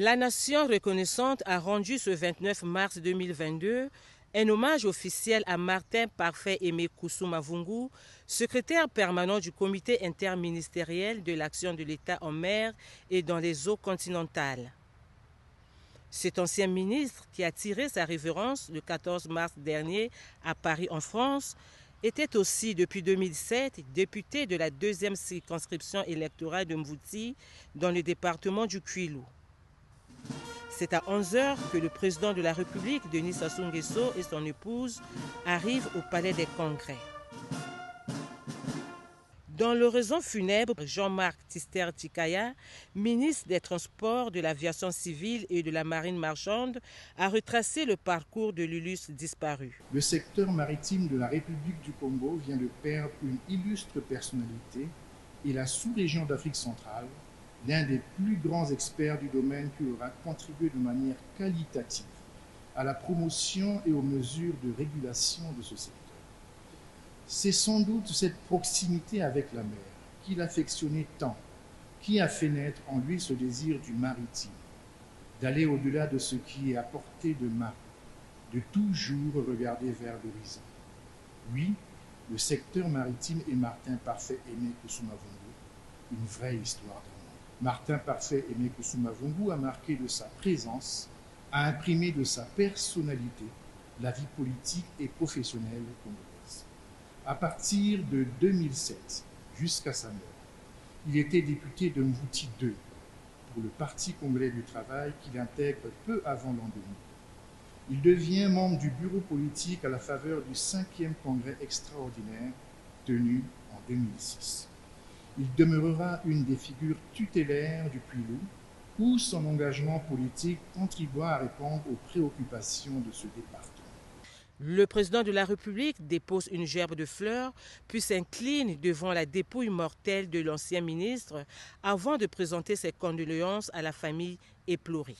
La nation reconnaissante a rendu ce 29 mars 2022 un hommage officiel à Martin Parfait Aimé Kusuma Vungu, secrétaire permanent du comité interministériel de l'action de l'État en mer et dans les eaux continentales. Cet ancien ministre, qui a tiré sa révérence le 14 mars dernier à Paris en France, était aussi depuis 2007 député de la 2e circonscription électorale de Mvouti dans le département du Kwilu. C'est à 11h que le président de la République, Denis Sassou Nguesso, et son épouse arrivent au Palais des Congrès. Dans l'oraison funèbre, Jean-Marc Tister Tikaya, ministre des Transports, de l'Aviation civile et de la Marine marchande, a retracé le parcours de l'illustre disparu. Le secteur maritime de la République du Congo vient de perdre une illustre personnalité et la sous-région d'Afrique centrale, l'un des plus grands experts du domaine qui aura contribué de manière qualitative à la promotion et aux mesures de régulation de ce secteur. C'est sans doute cette proximité avec la mer qu'il affectionnait tant, qui a fait naître en lui ce désir du maritime, d'aller au-delà de ce qui est à portée de main, de toujours regarder vers l'horizon. Oui, le secteur maritime et Martin Parfait Aimé Kusuma Vungu, une vraie histoire d'amour. Martin Parfait Aimé Kusuma Vungu a marqué de sa présence, a imprimé de sa personnalité la vie politique et professionnelle congolaise. À partir de 2007 jusqu'à sa mort, il était député de Mvouti 2 pour le Parti congolais du travail qu'il intègre peu avant l'an 2000. Il devient membre du bureau politique à la faveur du 5e congrès extraordinaire tenu en 2006. Il demeurera une des figures tutélaires du Kwilu, où son engagement politique contribua à répondre aux préoccupations de ce département. Le président de la République dépose une gerbe de fleurs, puis s'incline devant la dépouille mortelle de l'ancien ministre avant de présenter ses condoléances à la famille éplorée.